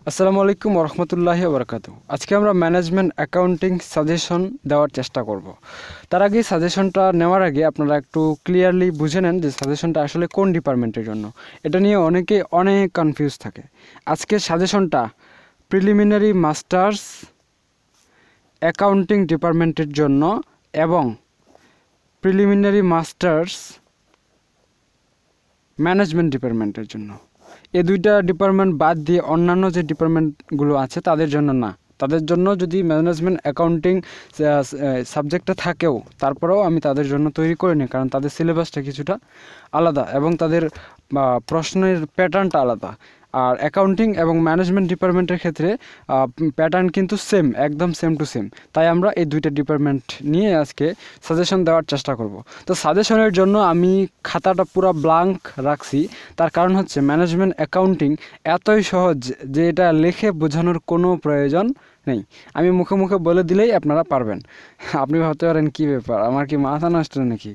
আসসালামু আলাইকুম ওরহমতুল্লাহি ওবরাকাতু। আজকে আমরা ম্যানেজমেন্ট অ্যাকাউন্টিং সাজেশন দেওয়ার চেষ্টা করব। তার আগে সাজেশনটা নেওয়ার আগে আপনারা একটু ক্লিয়ারলি বুঝে নেন যে সাজেশনটা আসলে কোন ডিপার্টমেন্টের জন্য। এটা নিয়ে অনেকে অনেক কনফিউজ থাকে। আজকের সাজেশনটা প্রিলিমিনারি মাস্টার্স অ্যাকাউন্টিং ডিপার্টমেন্টের জন্য এবং প্রিলিমিনারি মাস্টার্স ম্যানেজমেন্ট ডিপার্টমেন্টের জন্য। এই দুইটা ডিপার্টমেন্ট বাদ দিয়ে অন্যান্য যে ডিপার্টমেন্টগুলো আছে তাদের জন্য না। তাদের জন্য যদি ম্যানেজমেন্ট অ্যাকাউন্টিং সাবজেক্টটা থাকেও তারপরেও আমি তাদের জন্য তৈরি করিনি, কারণ তাদের সিলেবাসটা কিছুটা আলাদা এবং তাদের প্রশ্নের প্যাটার্নটা আলাদা। আর অ্যাকাউন্টিং এবং ম্যানেজমেন্ট ডিপার্টমেন্টের ক্ষেত্রে প্যাটার্ন কিন্তু সেম, একদম সেম টু সেম। তাই আমরা এই দুইটা ডিপার্টমেন্ট নিয়ে আজকে সাজেশন দেওয়ার চেষ্টা করব। তো সাজেশনের জন্য আমি খাতাটা পুরো ব্ল্যাঙ্ক রাখছি। তার কারণ হচ্ছে ম্যানেজমেন্ট অ্যাকাউন্টিং এতই সহজ যে এটা লিখে বোঝানোর কোনো প্রয়োজন নেই। আমি মুখে মুখে বলে দিলেই আপনারা পারবেন। আপনি ভাবতে পারেন কী ব্যাপার, আমার কি মাথা নষ্ট নাকি,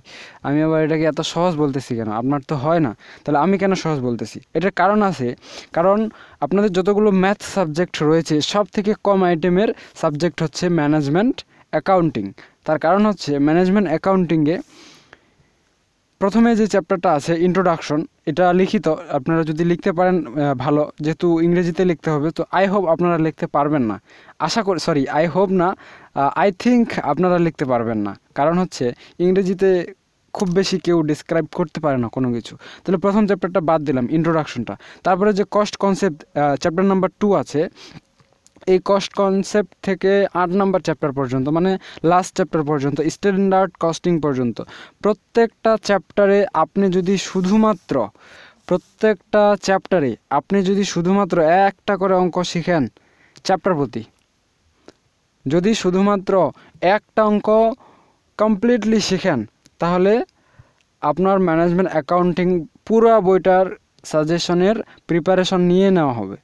আমি আবার এটাকে এত সহজ বলতেছি কেন? আপনার তো হয় না, তাহলে আমি কেন সহজ বলতেছি? এটার কারণ আছে। কারণ আপনাদের যতগুলো ম্যাথ সাবজেক্ট রয়েছে সব থেকে কম আইটেমের সাবজেক্ট হচ্ছে ম্যানেজমেন্ট অ্যাকাউন্টিং। তার কারণ হচ্ছে ম্যানেজমেন্ট অ্যাকাউন্টিংয়ে প্রথমে যে চ্যাপ্টারটা আছে ইন্ট্রোডাকশন, এটা লিখিত। আপনারা যদি লিখতে পারেন ভালো, যেহেতু ইংরেজিতে লিখতে হবে। তো আই হোপ আপনারা লিখতে পারবেন না, আশা করি, সরি আই হোপ না, আই থিঙ্ক আপনারা লিখতে পারবেন না। কারণ হচ্ছে ইংরেজিতে খুব বেশি কেউ ডিসক্রাইব করতে পারে না কোনো কিছু। তাহলে প্রথম চ্যাপ্টারটা বাদ দিলাম, ইন্ট্রোডাকশনটা। তারপরে যে কস্ট কনসেপ্ট চ্যাপ্টার নাম্বার 2 আছে, এই কস্ট কনসেপ্ট থেকে 8 নাম্বার চ্যাপ্টার পর্যন্ত, মানে লাস্ট চ্যাপ্টার পর্যন্ত, স্ট্যান্ডার্ড কস্টিং পর্যন্ত, প্রত্যেকটা চ্যাপ্টারে আপনি যদি শুধুমাত্র একটা করে অঙ্ক শিখেন চ্যাপ্টার প্রতি, যদি শুধুমাত্র একটা অঙ্ক কমপ্লিটলি শিখেন, তাহলে আপনার ম্যানেজমেন্ট অ্যাকাউন্টিং পুরো বইটার সাজেশনের প্রিপারেশন নিয়ে নেওয়া হবে।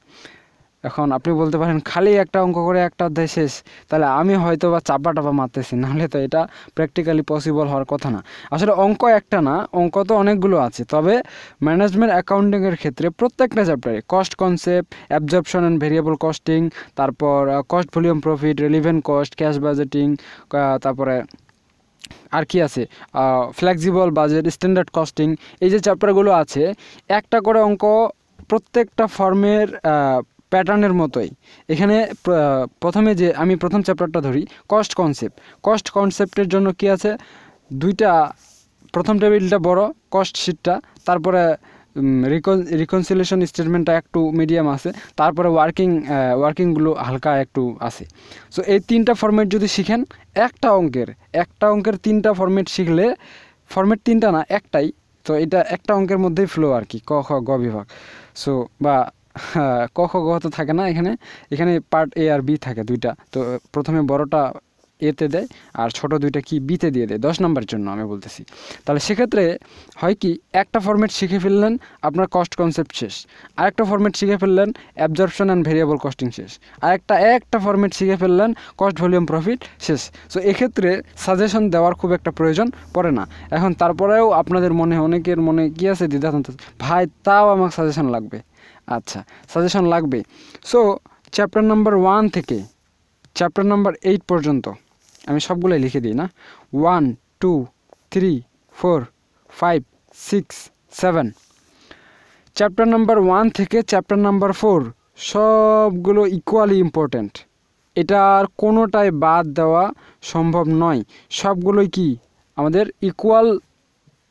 এখন আপনি বলতে পারেন খালি একটা অঙ্ক করে একটা অধ্যায় শেষ, তাহলে আমি হয়তো বা চাপা মারতেছি, নাহলে তো এটা প্র্যাকটিক্যালি পসিবল হওয়ার কথা না। আসলে অঙ্ক একটা না, অঙ্ক তো অনেকগুলো আছে। তবে ম্যানেজমেন্ট অ্যাকাউন্টিংয়ের ক্ষেত্রে প্রত্যেকটা চ্যাপ্টারে cost concept, absorption and variable costing, তারপর cost volume profit, relevant cost, cash budgeting, তারপরে আর কি আছে, ফ্লেক্সিবল বাজেট, স্ট্যান্ডার্ড কস্টিং, এই যে চ্যাপ্টারগুলো আছে, একটা করে অঙ্ক প্রত্যেকটা ফর্মের প্যাটার্নের মতোই। এখানে প্রথমে যে আমি প্রথম চ্যাপ্টারটা ধরি, কস্ট কনসেপ্টের জন্য কি আছে, দুইটা, প্রথম টেবিলটা বড়, কস্ট শিটটা, তারপরে রিকনসিলিয়েশন স্টেটমেন্টটা একটু মিডিয়াম আছে, তারপরে ওয়ার্কিংগুলো হালকা একটু আছে। সো এই তিনটা ফরম্যাট যদি শিখেন, একটা অঙ্কের তিনটা ফরম্যাট শিখলে, ফরম্যাট তিনটা না, একটাই, তো এটা একটা অঙ্কের মধ্যেই ফ্লো আর কি, ক খ গ বিভাগ। সো বা ক খ গ তো থাকে না, এখানে পার্ট এ আর বি থাকে দুইটা। তো প্রথমে বড়টা এতে দেয় আর ছোট দুইটা কি বিতে দিয়ে দেয়, 10 নম্বরের জন্য আমি বলতেছি। তাহলে সেক্ষেত্রে হয় কি, একটা ফরম্যাট শিখে ফেললেন, আপনার কস্ট কনসেপ্ট শেষ। আরেকটা ফরম্যাট শিখে ফেললেন, অ্যাবজর্পশন অ্যান্ড ভেরিয়েবল কস্টিং শেষ। একটা ফরম্যাট শিখে ফেললেন, কস্ট ভলিউম প্রফিট শেষ। সো এক্ষেত্রে সাজেশন দেওয়ার খুব একটা প্রয়োজন পড়ে না। এখন তারপরেও আপনাদের মনে, অনেকের মনে কী আছে, দ্বিধাদ্বন্দ্ব, ভাই তাও আমার সাজেশন লাগবে। আচ্ছা, সাজেশন লাগবে। সো চ্যাপ্টার নাম্বার 1 থেকে চ্যাপ্টার নাম্বার 8 পর্যন্ত আমি সবগুলোই লিখে দিই না, 1 2 3 4 5 6 7, চ্যাপ্টার নাম্বার 1 থেকে চ্যাপ্টার নাম্বার 4 সবগুলো ইকুয়ালি ইম্পর্ট্যান্ট। এটার কোনোটাই বাদ দেওয়া সম্ভব নয়। সবগুলোই কি আমাদের ইকুয়াল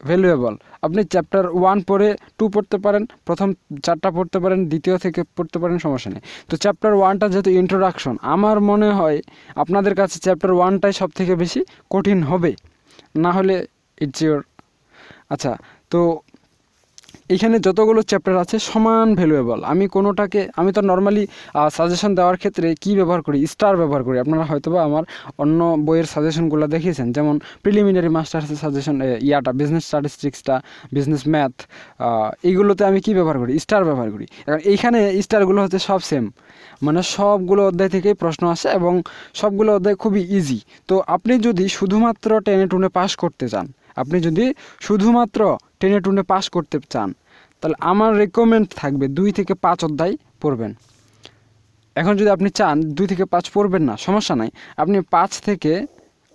ভ্যালুয়েবল। আপনি চ্যাপ্টার 1 পড়ে 2 পড়তে পারেন, প্রথম 4টা পড়তে পারেন, দ্বিতীয় থেকে পড়তে পারেন, সমস্যা নেই। তো চ্যাপ্টার 1টা যেহেতু ইন্ট্রোডাকশন, আমার মনে হয় আপনাদের কাছে চ্যাপ্টার 1টাই সব থেকে বেশি কঠিন হবে, না হলে ইটস ইওর। আচ্ছা, তো এখানে যতগুলো চ্যাপ্টার আছে সমান ভ্যালুয়েবল। আমি তো নর্মালি সাজেশন দেওয়ার ক্ষেত্রে কি ব্যবহার করি, স্টার ব্যবহার করি। আপনারা হয়তোবা আমার অন্য বইয়ের সাজেশনগুলো দেখিয়েছেন, যেমন প্রিলিমিনারি মাস্টার্সের সাজেশন, বিজনেস স্ট্যাটিস্টিক্সটা, বিজনেস ম্যাথ, এইগুলোতে আমি কি ব্যবহার করি, স্টার ব্যবহার করি। এখন এইখানে স্টারগুলো হচ্ছে সব সেম, মানে সবগুলো অধ্যায় থেকেই প্রশ্ন আসে এবং সবগুলো অধ্যায় খুবই ইজি। তো আপনি যদি শুধুমাত্র টেনে টুনে পাস করতে চান, তাহলে আমার রেকমেন্ড থাকবে 2 থেকে 5 অধ্যায় পড়বেন। এখন যদি আপনি চান 2 থেকে 5 পড়বেন না, সমস্যা নাই, আপনি 5 থেকে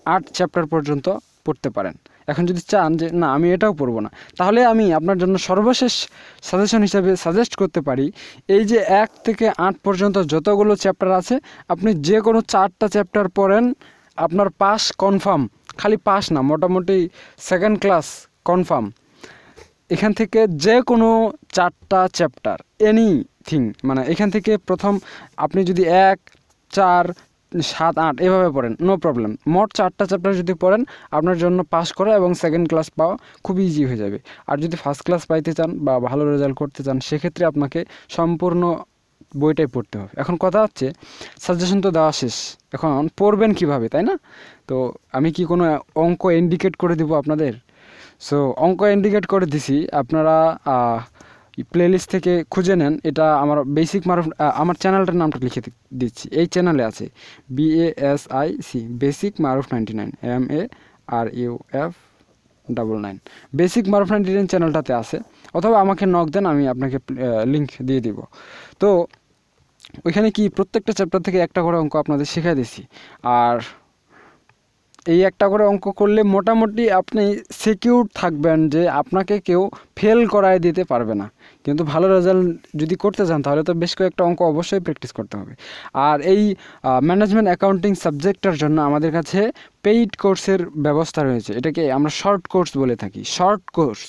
8 চ্যাপ্টার পর্যন্ত পড়তে পারেন। এখন যদি চান যে না আমি এটাও পড়বো না, তাহলে আমি আপনার জন্য সর্বশেষ সাজেশন হিসাবে সাজেস্ট করতে পারি এই যে 1 থেকে 8 পর্যন্ত যতগুলো চ্যাপ্টার আছে আপনি যে কোনো 4টা চ্যাপ্টার পড়েন, আপনার পাস কনফার্ম। খালি পাস না, মোটামুটি সেকেন্ড ক্লাস কনফার্ম। এখান থেকে যে কোনো 4টা চ্যাপ্টার এনিথিং, মানে এখান থেকে প্রথম আপনি যদি 1, 4, 7, 8 এভাবে পড়েন, নো প্রবলেম। মোট 4টা চ্যাপ্টার যদি পড়েন আপনার জন্য পাস করা এবং সেকেন্ড ক্লাস পাওয়া খুব ইজি হয়ে যাবে। আর যদি ফার্স্ট ক্লাস পাইতে চান বা ভালো রেজাল্ট করতে চান সেক্ষেত্রে আপনাকে সম্পূর্ণ বইটাই পড়তে হবে। এখন কথা হচ্ছে সাজেশন তো দেওয়া শেষ, এখন পড়বেন কিভাবে, তাই না? তো আমি কি কোনো অঙ্ক ইন্ডিকেট করে দিব আপনাদের? সো অঙ্ক ইন্ডিকেট করে দিছি, আপনারা প্লেলিস্ট থেকে খুঁজে নেন। এটা আমার বেসিক মারুফ, আমার চ্যানেলটার নামটা লিখে দিচ্ছি, এই চ্যানেলে আছে BASIC বেসিক মারুফ 99 MARUF99 বেসিক মারুফ 99 চ্যানেলটাতে আছে, অথবা আমাকে নক দেন, আমি আপনাকে লিঙ্ক দিয়ে দিব। তো ওইখানে কি প্রত্যেকটা চ্যাপ্টার থেকে একটা করে অঙ্ক আপনাদের শেখাই দিছি। আর এই একটা করে অঙ্ক করলে মোটামুটি আপনি সিকিউর থাকবেন যে আপনাকে কেউ ফেল করায় দিতে পারবে না। কিন্তু ভালো রেজাল্ট যদি করতে চান তাহলে তো বেশ কয়েকটা অঙ্ক অবশ্যই প্র্যাকটিস করতে হবে। আর এই ম্যানেজমেন্ট অ্যাকাউন্টিং সাবজেক্টটার জন্য আমাদের কাছে পেইড কোর্সের ব্যবস্থা রয়েছে, এটাকে আমরা শর্ট কোর্স বলে থাকি। শর্ট কোর্স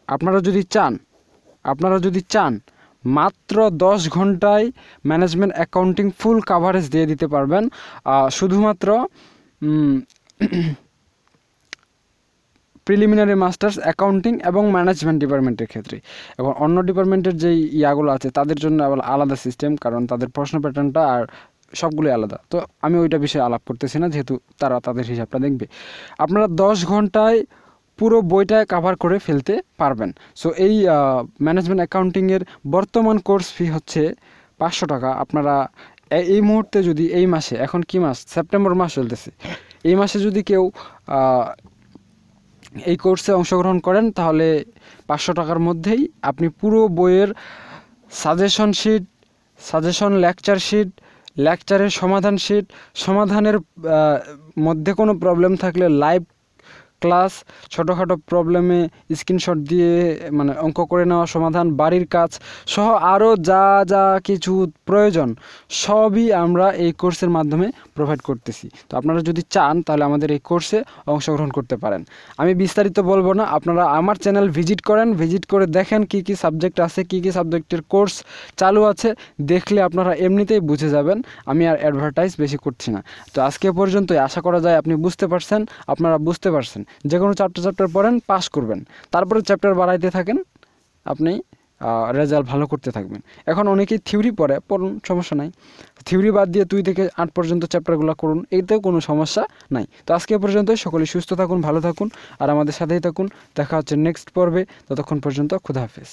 আপনারা যদি চান মাত্র 10 ঘন্টায় ম্যানেজমেন্ট অ্যাকাউন্টিং ফুল কাভারেজ দিয়ে দিতে পারবেন, শুধুমাত্র প্রিলিমিনারি মাস্টার্স অ্যাকাউন্টিং এবং ম্যানেজমেন্ট ডিপার্টমেন্টের ক্ষেত্রে। এবং অন্য ডিপার্টমেন্টের যেই ইয়াগুলো আছে তাদের জন্য আবার আলাদা সিস্টেম, কারণ তাদের প্রশ্ন প্যাটার্নটা আর সবগুলোই আলাদা। তো আমি ওইটা বিষয়ে আলাপ করতেছি না, যেহেতু তারা তাদের হিসাবটা দেখবে। আপনারা 10 ঘন্টায় পুরো বইটা কাভার করে ফেলতে পারবেন। সো এই ম্যানেজমেন্ট অ্যাকাউন্টিংয়ের বর্তমান কোর্স ফি হচ্ছে 500 টাকা। আপনারা এই মুহূর্তে যদি এই মাসে, এখন কি মাস, সেপ্টেম্বর মাস চলতেছে, এই মাসে যদি কেউ এই কোর্সে অংশগ্রহণ করেন তাহলে 500 টাকার মধ্যেই আপনি পুরো বইয়ের suggestion sheet, suggestion lecture sheet, লেকচারের সমাধান শিট, সমাধানের মধ্যে কোনো প্রবলেম থাকলে লাইভ ক্লাস, ছোটোখাটো প্রবলেমে স্ক্রিনশট দিয়ে মানে অঙ্ক করে নেওয়া সমাধান, বাড়ির কাজ সহ আরও যা যা কিছু প্রয়োজন সবই আমরা এই কোর্সের মাধ্যমে প্রোভাইড করতেছি। তো আপনারা যদি চান তাহলে আমাদের এই কোর্সে অংশগ্রহণ করতে পারেন। আমি বিস্তারিত বলবো না, আপনারা আমার চ্যানেল ভিজিট করেন, ভিজিট করে দেখেন কি কি সাবজেক্ট আছে, কি কি সাবজেক্টের কোর্স চালু আছে, দেখলে আপনারা এমনিতেই বুঝে যাবেন। আমি আর অ্যাডভার্টাইজ বেশি করছি না। তো আজকে পর্যন্তই, আশা করা যায় আপনি বুঝতে পারছেন, আপনারা বুঝতে পারছেন। যে কোনো 4টা চ্যাপ্টার পড়েন, পাস করবেন, তারপরে চ্যাপ্টার বাড়াইতে থাকেন, আপনি রেজাল্ট ভালো করতে থাকবেন। এখন অনেকেই থিওরি পড়ুন, সমস্যা নাই, থিওরি বাদ দিয়ে 2 থেকে 8 পর্যন্ত চ্যাপ্টারগুলো করুন, এতেও কোনো সমস্যা নাই। তো আজকে পর্যন্তই, সকলেই সুস্থ থাকুন, ভালো থাকুন আর আমাদের সাথেই থাকুন। দেখা হচ্ছে নেক্সট পর্বে, ততক্ষণ পর্যন্ত খুদা হাফেজ।